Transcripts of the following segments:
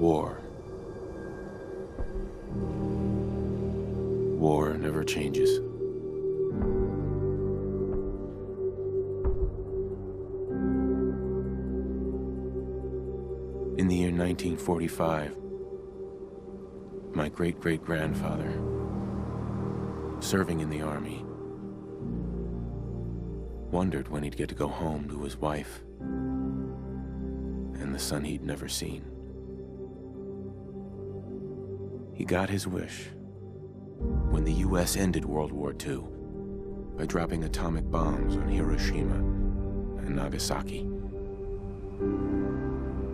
War. War never changes. In the year 1945, my great-great-grandfather, serving in the army, wondered when he'd get to go home to his wife and the son he'd never seen. He got his wish when the US ended World War II by dropping atomic bombs on Hiroshima and Nagasaki.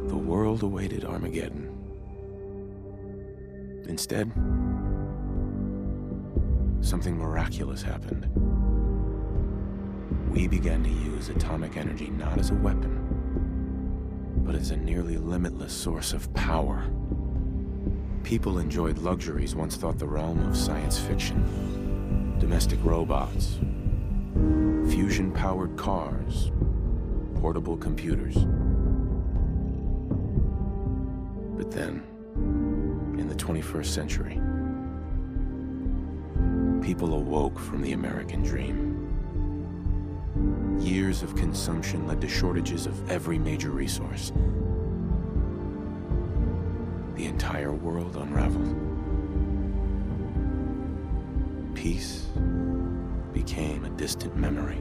The world awaited Armageddon. Instead, something miraculous happened. We began to use atomic energy not as a weapon, but as a nearly limitless source of power. People enjoyed luxuries once thought the realm of science fiction. Domestic robots, fusion-powered cars, portable computers. But then, in the 21st century, people awoke from the American dream. Years of consumption led to shortages of every major resource. The entire world unraveled. Peace became a distant memory.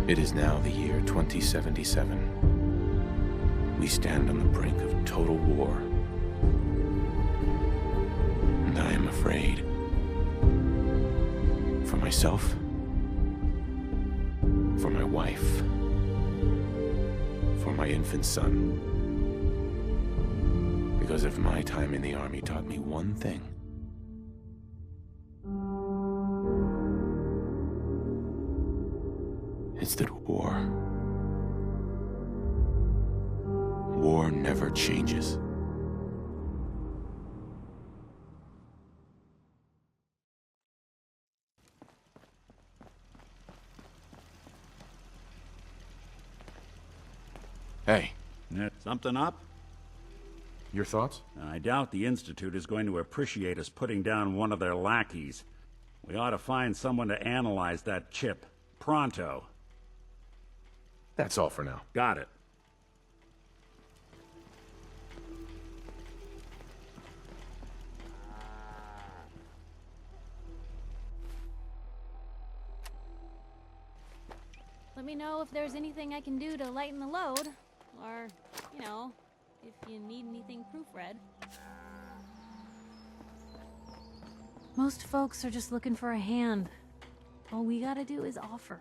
It is now the year 2077. We stand on the brink of total war. And I am afraid. For myself, for my wife, for my infant son. Because if my time in the army taught me one thing, it's that war never changes. Hey. Something up? Your thoughts? I doubt the Institute is going to appreciate us putting down one of their lackeys. We ought to find someone to analyze that chip. Pronto. That's all for now. Got it. Let me know if there's anything I can do to lighten the load. Or, you know, if you need anything proofread. Most folks are just looking for a hand. All we gotta do is offer.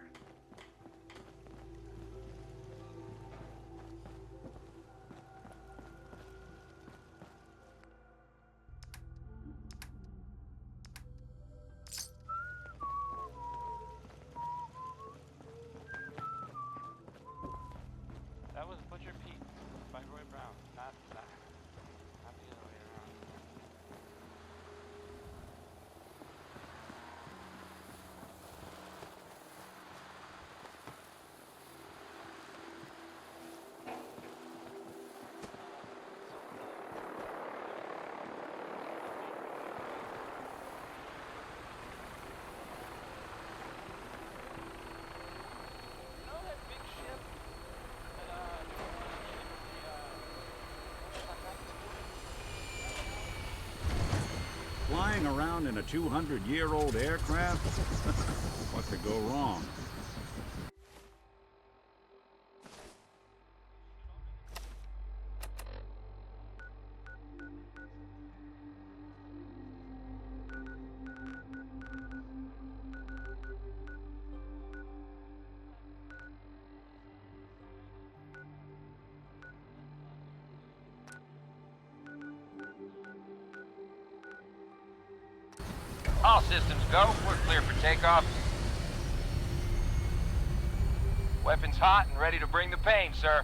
That was Butcher Pete by Roy Brown, not the other way around. You know that big ship that Flying around in a 200-year-old aircraft? What could go wrong? All systems go. We're clear for takeoff. Weapons hot and ready to bring the pain, sir.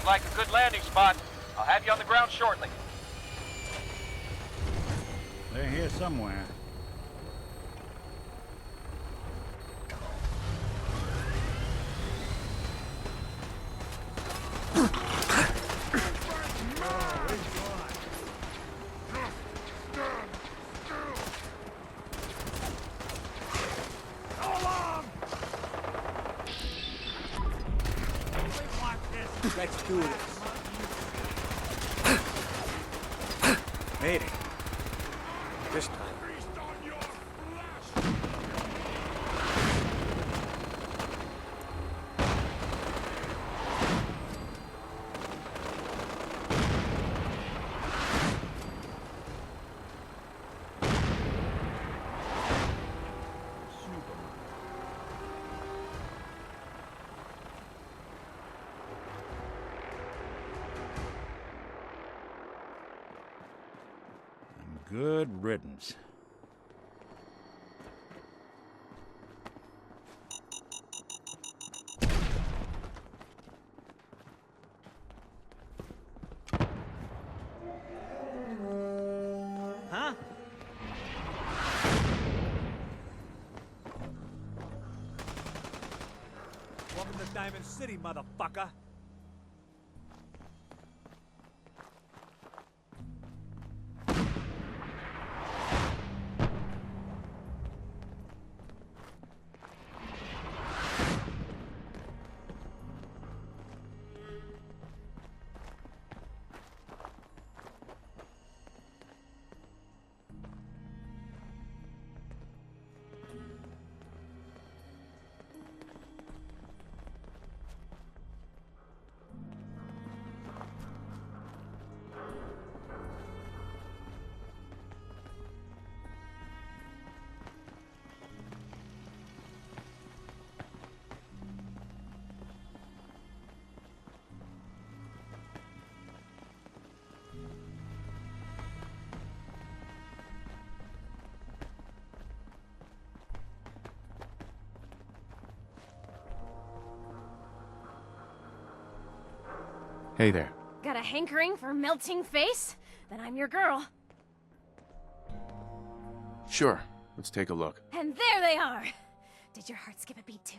like a good landing spot. I'll have you on the ground shortly. They're here somewhere. Let's do this. Made it. This time. Good riddance. Huh? Welcome to Diamond City, motherfucker. Hey there. Got a hankering for melting face? Then I'm your girl. Sure, let's take a look. And there they are! Did your heart skip a beat too?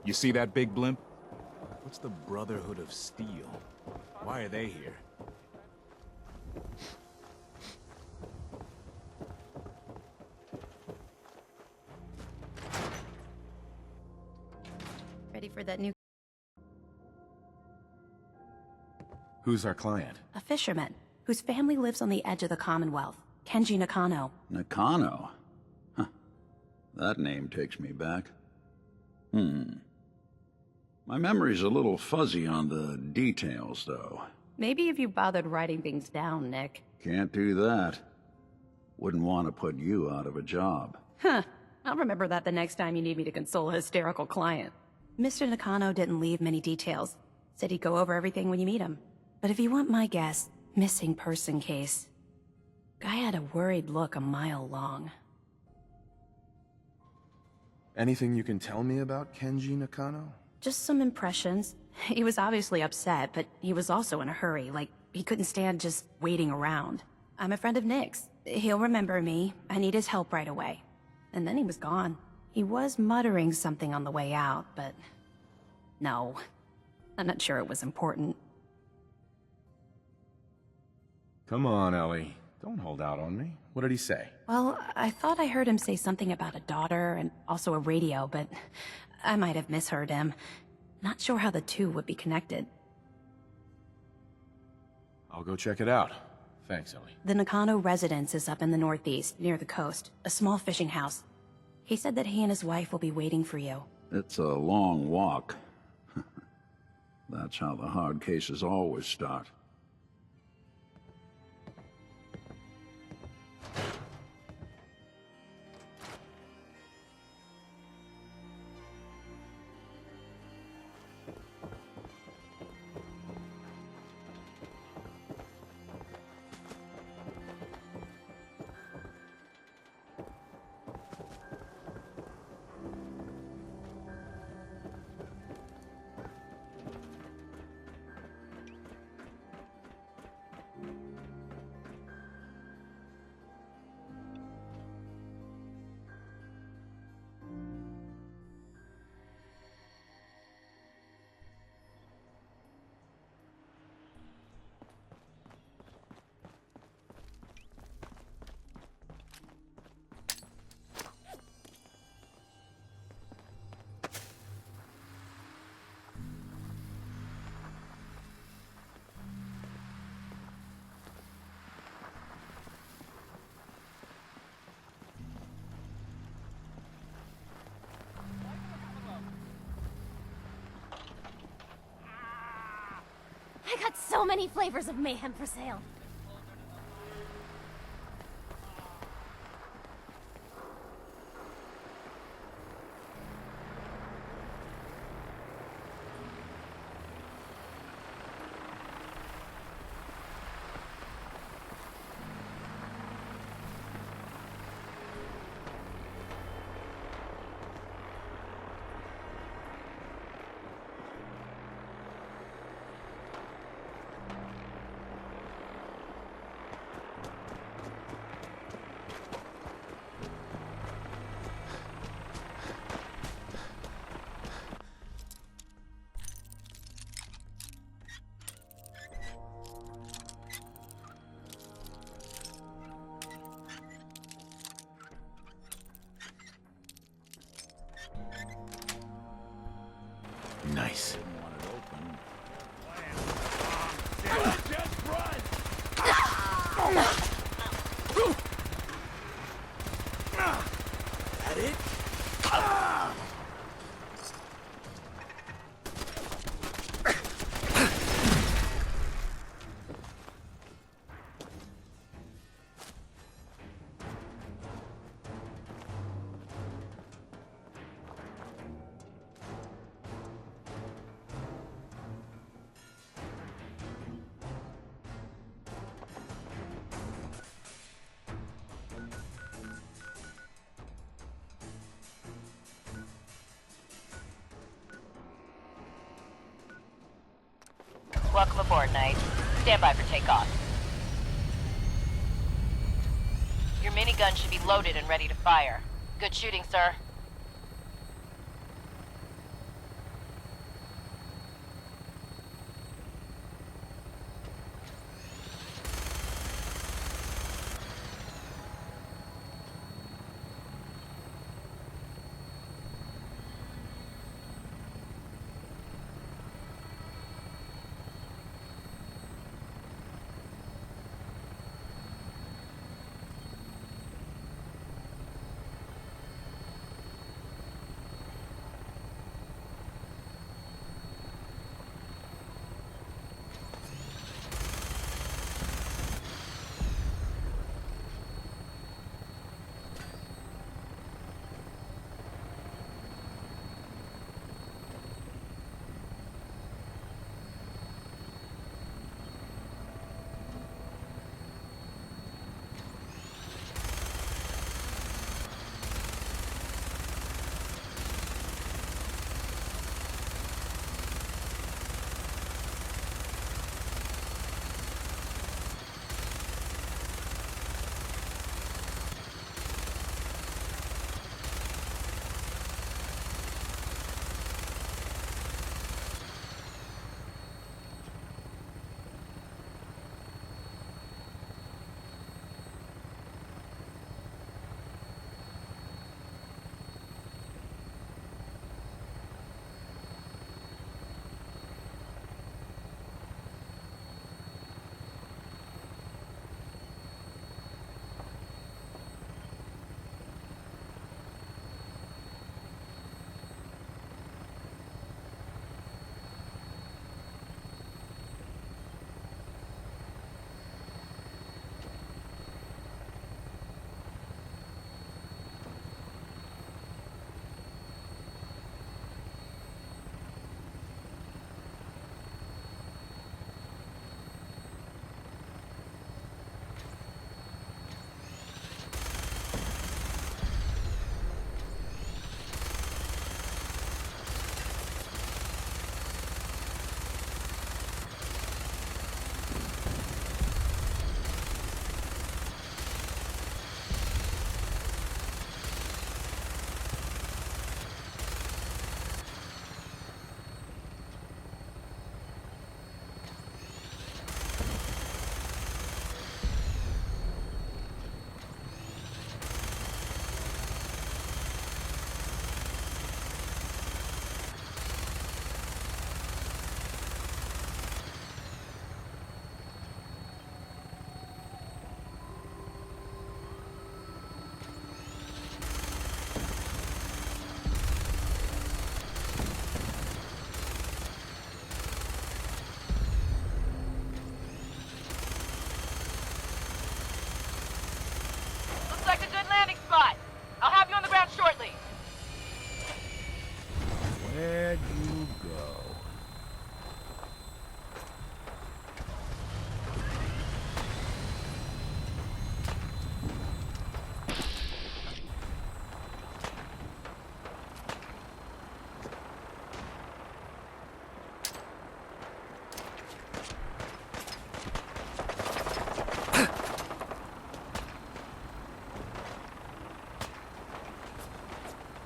You see that big blimp? What's the Brotherhood of Steel? Why are they here? Ready for that new... Who's our client? A fisherman, whose family lives on the edge of the Commonwealth. Kenji Nakano. Nakano? Huh. That name takes me back. My memory's a little fuzzy on the details, though. Maybe if you bothered writing things down, Nick. Can't do that. Wouldn't want to put you out of a job. Huh. I'll remember that the next time you need me to console a hysterical client. Mr. Nakano didn't leave many details. Said he'd go over everything when you meet him. But if you want my guess, missing person case. Guy had a worried look a mile long. Anything you can tell me about Kenji Nakano? Just some impressions. He was obviously upset, but he was also in a hurry, like he couldn't stand just waiting around. I'm a friend of Nick's. He'll remember me. I need his help right away. And then he was gone. He was muttering something on the way out, but... no. I'm not sure it was important. Come on, Ellie. Don't hold out on me. What did he say? Well, I thought I heard him say something about a daughter and also a radio, but I might have misheard him. Not sure how the two would be connected. I'll go check it out. Thanks, Ellie. The Nakano residence is up in the northeast, near the coast. A small fishing house. He said that he and his wife will be waiting for you. It's a long walk. That's how the hard cases always start. I got so many flavors of mayhem for sale. Nice. Welcome aboard, Knight. Stand by for takeoff. Your minigun should be loaded and ready to fire. Good shooting, sir.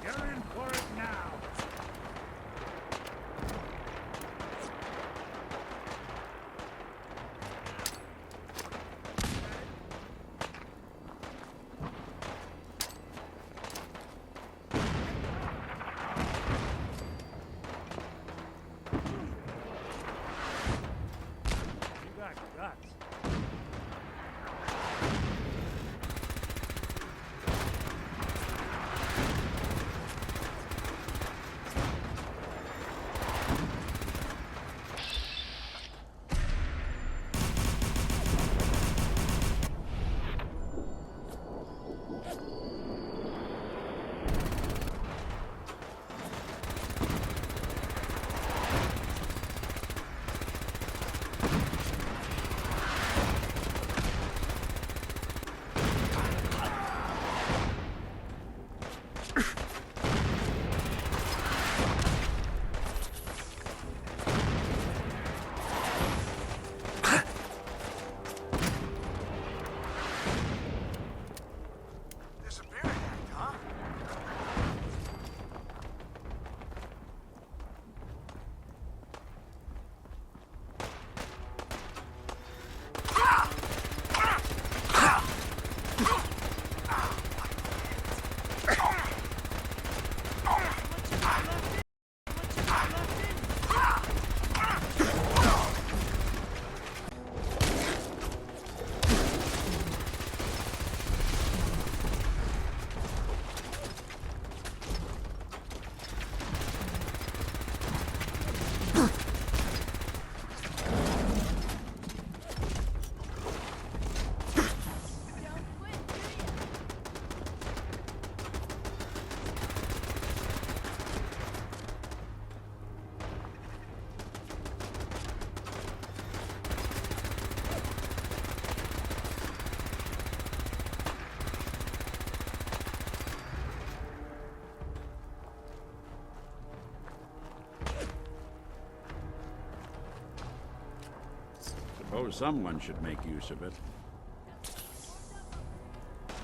You're in for it now. You got guts. Suppose someone should make use of it.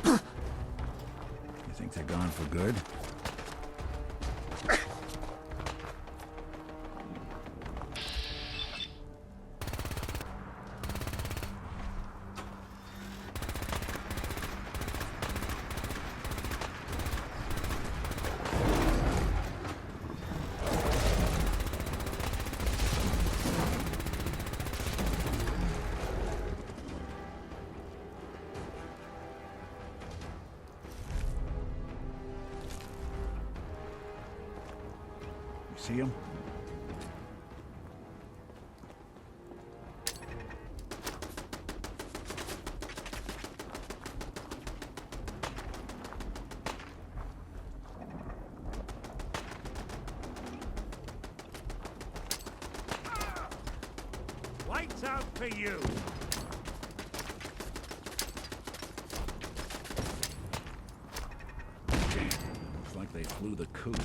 You think they're gone for good? See him? Lights out for you! Looks like they flew the coop.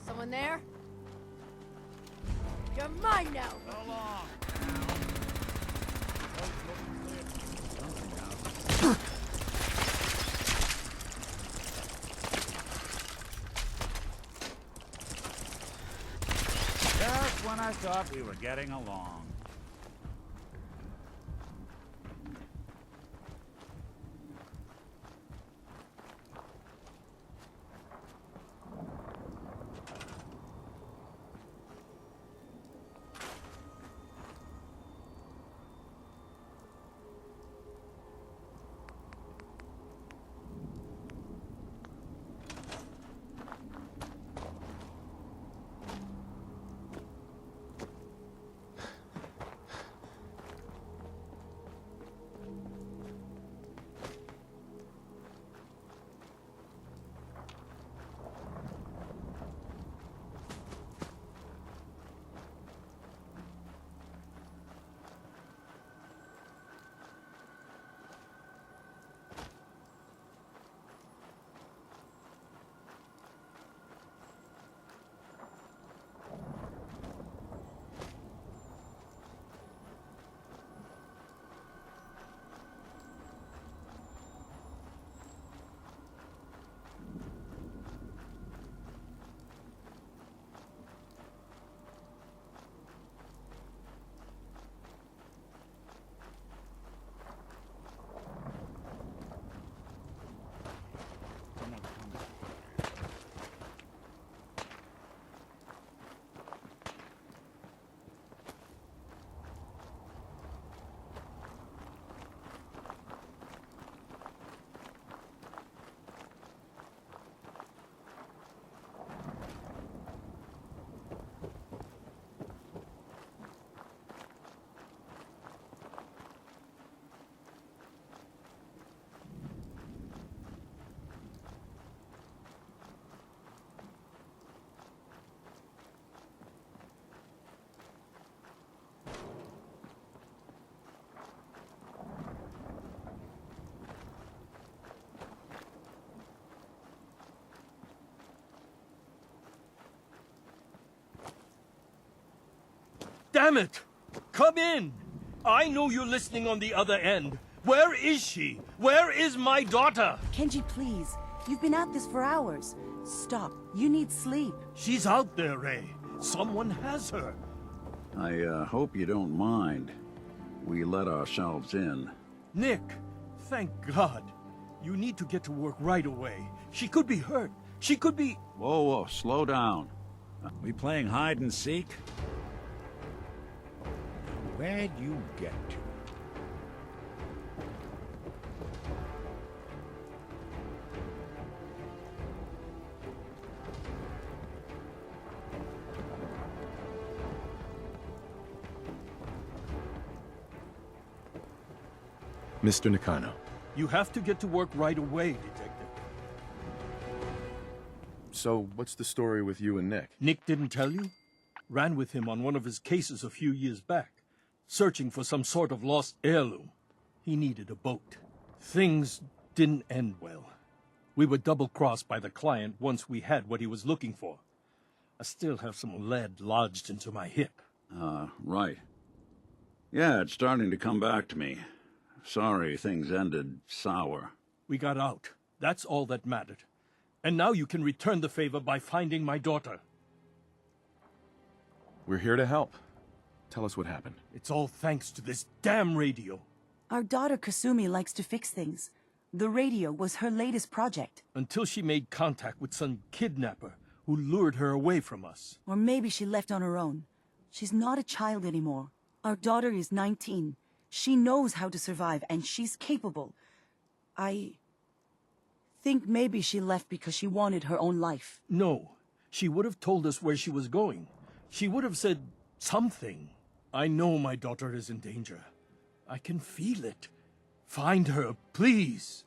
Someone there? You're mine now! So long. Just when I thought we were getting along. Damn it! Come in! I know you're listening on the other end. Where is she? Where is my daughter? Kenji, please. You've been at this for hours. Stop. You need sleep. She's out there, Ray. Someone has her. I hope you don't mind. We let ourselves in. Nick, thank God. You need to get to work right away. She could be hurt. She could be... Whoa, slow down. We playing hide and seek? Where'd you get to? Mr. Nakano. You have to get to work right away, Detective. So, what's the story with you and Nick? Nick didn't tell you? Ran with him on one of his cases a few years back, searching for some sort of lost heirloom. He needed a boat. Things didn't end well. We were double-crossed by the client once we had what he was looking for. I still have some lead lodged into my hip. Right. Yeah, it's starting to come back to me. Sorry things ended sour. We got out. That's all that mattered. And now you can return the favor by finding my daughter. We're here to help. Tell us what happened. It's all thanks to this damn radio. Our daughter Kasumi likes to fix things. The radio was her latest project. Until she made contact with some kidnapper who lured her away from us. Or maybe she left on her own. She's not a child anymore. Our daughter is 19. She knows how to survive, and she's capable. I think maybe she left because she wanted her own life. No. She would have told us where she was going. She would have said something. I know my daughter is in danger. I can feel it. Find her, please.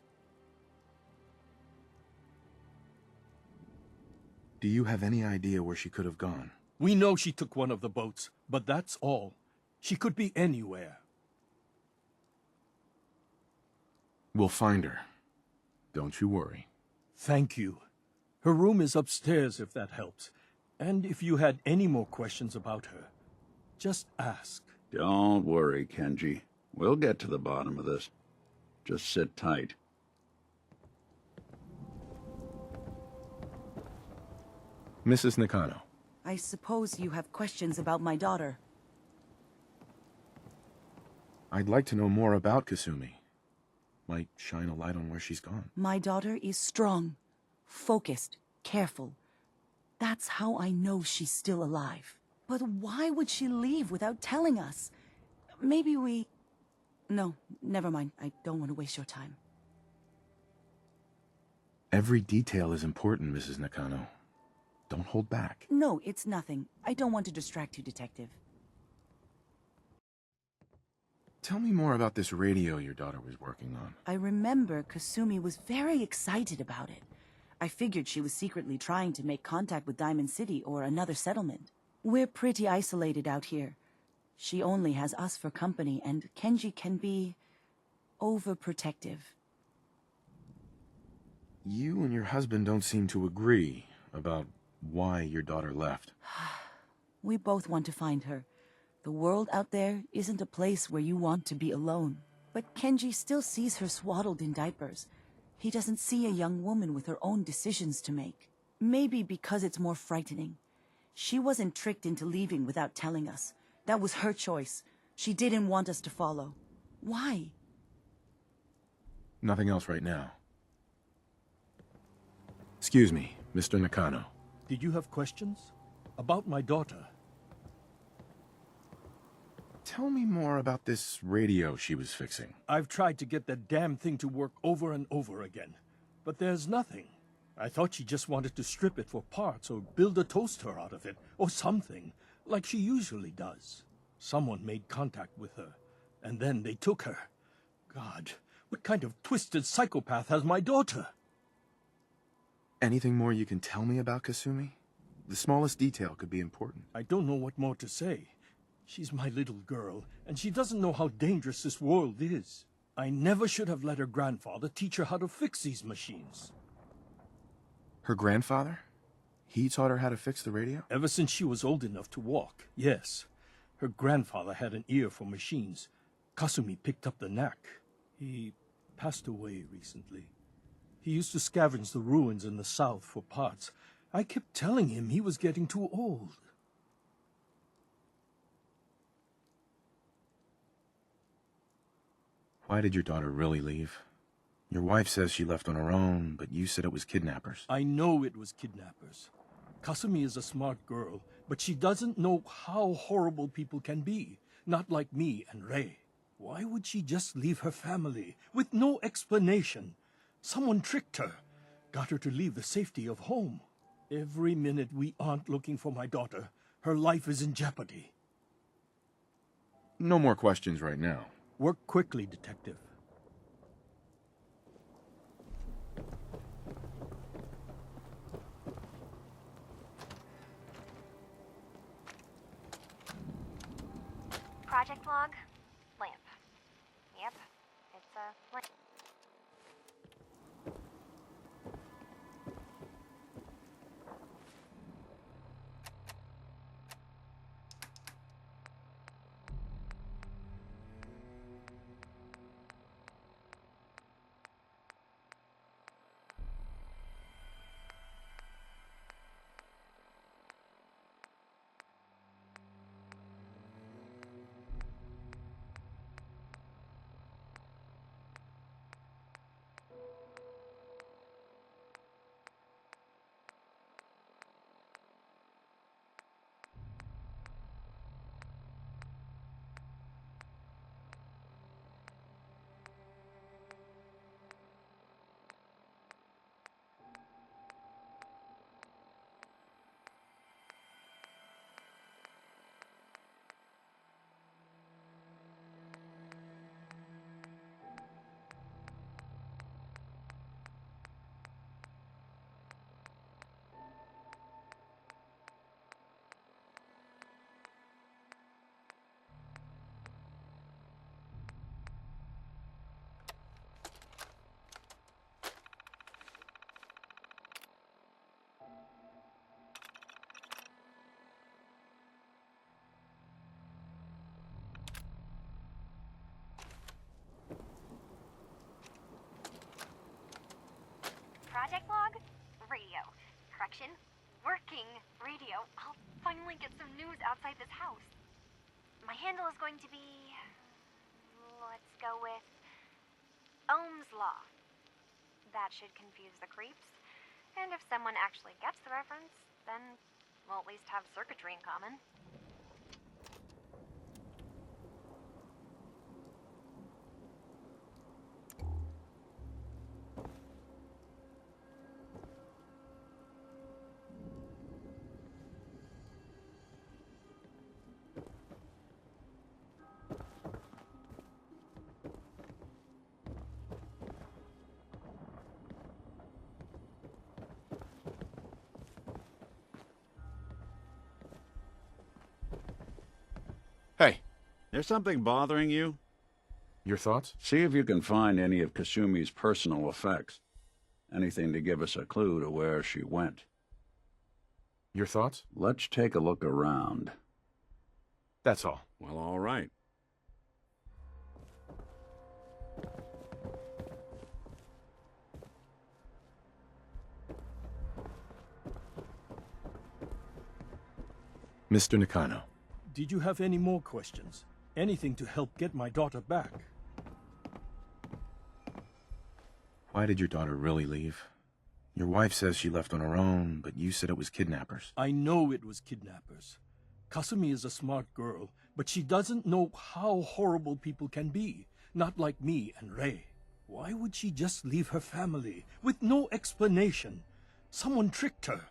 Do you have any idea where she could have gone? We know she took one of the boats, but that's all. She could be anywhere. We'll find her. Don't you worry. Thank you. Her room is upstairs if that helps. And if you had any more questions about her, Just ask. Don't worry, Kenji. We'll get to the bottom of this. Just sit tight. Mrs. Nakano. I suppose you have questions about my daughter. I'd like to know more about Kasumi. Might shine a light on where she's gone. My daughter is strong, focused, careful. That's how I know she's still alive. But why would she leave without telling us? Maybe we... No, never mind. I don't want to waste your time. Every detail is important, Mrs. Nakano. Don't hold back. No, it's nothing. I don't want to distract you, Detective. Tell me more about this radio your daughter was working on. I remember Kasumi was very excited about it. I figured she was secretly trying to make contact with Diamond City or another settlement. We're pretty isolated out here. She only has us for company, and Kenji can be... overprotective. You and your husband don't seem to agree about why your daughter left. We both want to find her. The world out there isn't a place where you want to be alone. But Kenji still sees her swaddled in diapers. He doesn't see a young woman with her own decisions to make. Maybe because it's more frightening. She wasn't tricked into leaving without telling us. That was her choice. She didn't want us to follow. Why? Nothing else right now. Excuse me, Mr. Nakano. Did you have questions? About my daughter? Tell me more about this radio she was fixing. I've tried to get that damn thing to work over and over again, but there's nothing. I thought she just wanted to strip it for parts or build a toaster out of it, or something, like she usually does. Someone made contact with her, and then they took her. God, what kind of twisted psychopath has my daughter? Anything more you can tell me about Kasumi? The smallest detail could be important. I don't know what more to say. She's my little girl, and she doesn't know how dangerous this world is. I never should have let her grandfather teach her how to fix these machines. Her grandfather? He taught her how to fix the radio? Ever since she was old enough to walk, yes. Her grandfather had an ear for machines. Kasumi picked up the knack. He passed away recently. He used to scavenge the ruins in the south for parts. I kept telling him he was getting too old. Why did your daughter really leave? Your wife says she left on her own, but you said it was kidnappers. I know it was kidnappers. Kasumi is a smart girl, but she doesn't know how horrible people can be. Not like me and Rei. Why would she just leave her family, with no explanation? Someone tricked her, got her to leave the safety of home. Every minute we aren't looking for my daughter, her life is in jeopardy. No more questions right now. Work quickly, Detective. Project log? Lamp. Yep, it's a lamp. station. Working radio. I'll finally get some news outside this house. My handle is going to be... let's go with... Ohm's Law. That should confuse the creeps. And if someone actually gets the reference, then we'll at least have circuitry in common. Hey, There's something bothering you? your thoughts? See if you can find any of Kasumi's personal effects. Anything to give us a clue to where she went. Your thoughts? Let's take a look around. That's all. Well, all right. Mr. Nakano. Did you have any more questions? Anything to help get my daughter back? Why did your daughter really leave? Your wife says she left on her own, but you said it was kidnappers. I know it was kidnappers. Kasumi is a smart girl, but she doesn't know how horrible people can be. Not like me and Rei. Why would she just leave her family with no explanation? Someone tricked her,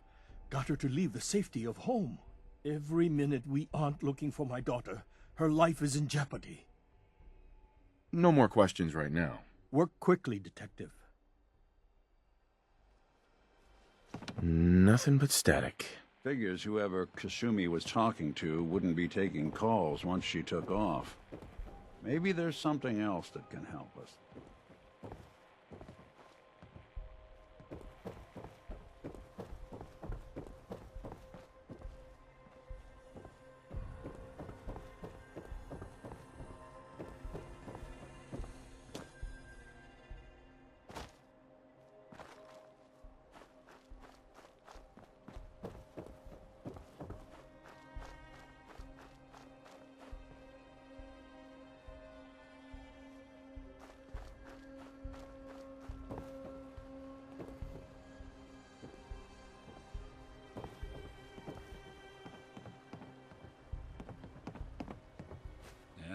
got her to leave the safety of home. Every minute we aren't looking for my daughter, her life is in jeopardy. No more questions right now. Work quickly, Detective. Nothing but static. Figures whoever Kasumi was talking to wouldn't be taking calls once she took off. Maybe there's something else that can help us.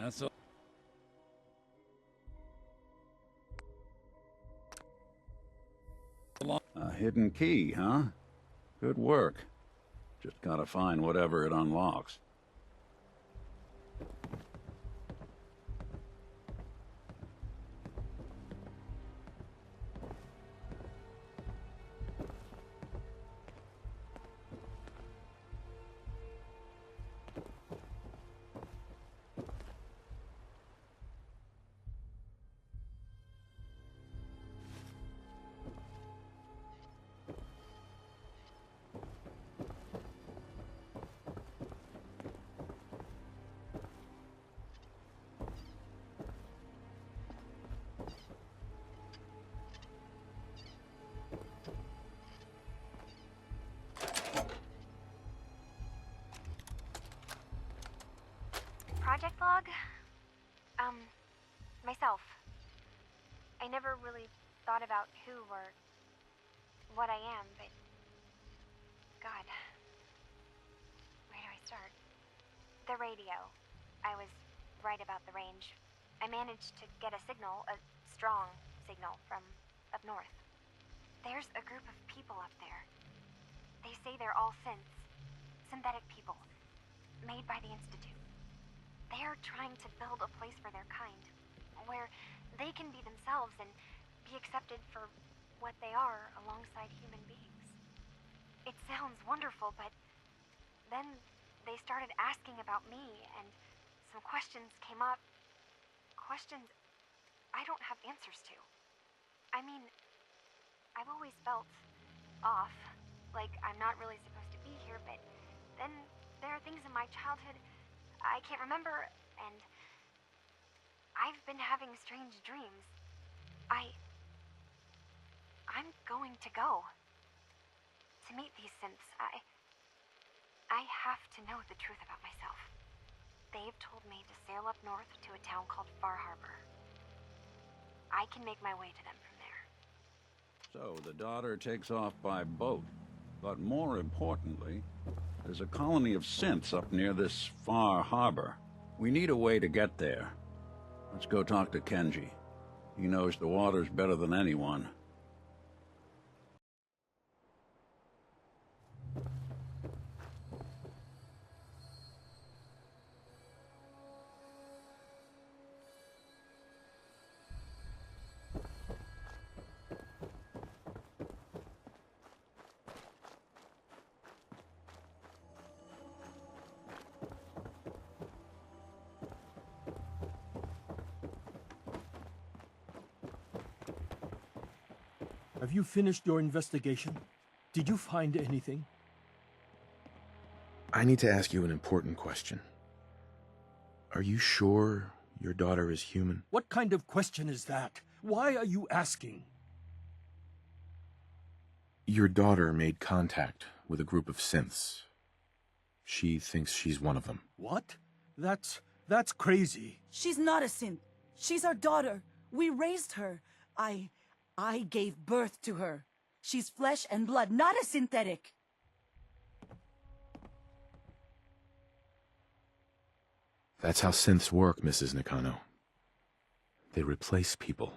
Yeah, so... A hidden key, huh? Good work. Just gotta find whatever it unlocks. Project log? Myself. I never really thought about who or what I am, but... God. Where do I start? The radio. I was right about the range. I managed to get a signal, a strong signal, from up north. There's a group of people up there. They say they're all synths. Synthetic people. Made by the Institute. They are trying to build a place for their kind, where they can be themselves and be accepted for what they are alongside human beings. It sounds wonderful, but then they started asking about me, and some questions came up. Questions I don't have answers to. I mean, I've always felt off, like I'm not really supposed to be here, but then there are things in my childhood I can't remember, and I've been having strange dreams. I'm going to go to meet these synths, I have to know the truth about myself. They've told me to sail up north to a town called Far Harbor. I can make my way to them from there. So the daughter takes off by boat. But more importantly, there's a colony of synths up near this Far Harbor. We need a way to get there. Let's go talk to Kenji. He knows the waters better than anyone. Have you finished your investigation? Did you find anything? I need to ask you an important question. Are you sure your daughter is human? What kind of question is that? Why are you asking? Your daughter made contact with a group of synths. She thinks she's one of them. What? That's crazy. She's not a synth. She's our daughter. We raised her. I gave birth to her. She's flesh and blood, not a synthetic. That's how synths work, Mrs. Nakano. They replace people.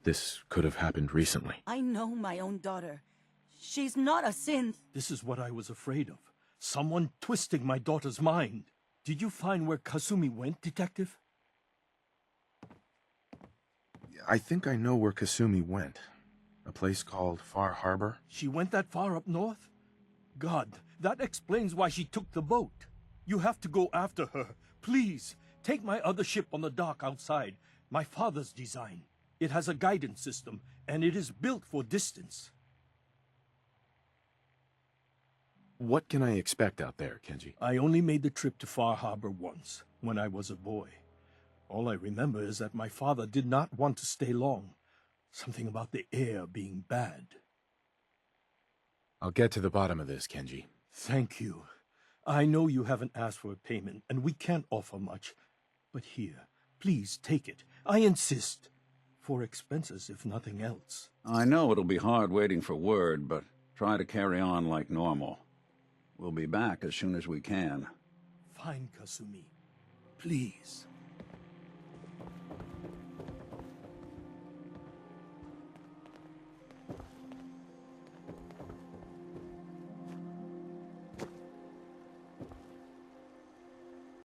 This could have happened recently. I know my own daughter. She's not a synth. This is what I was afraid of. Someone twisting my daughter's mind. Did you find where Kasumi went, Detective? I think I know where Kasumi went. A place called Far Harbor. She went that far up north? God, that explains why she took the boat. You have to go after her. Please, take my other ship on the dock outside. My father's design. It has a guidance system, and it is built for distance. What can I expect out there, Kenji? I only made the trip to Far Harbor once, when I was a boy. All I remember is that my father did not want to stay long. Something about the air being bad. I'll get to the bottom of this, Kenji. Thank you. I know you haven't asked for a payment, and we can't offer much. But here, please take it. I insist. For expenses, if nothing else. I know it'll be hard waiting for word, but try to carry on like normal. We'll be back as soon as we can. Fine, Kasumi. Please.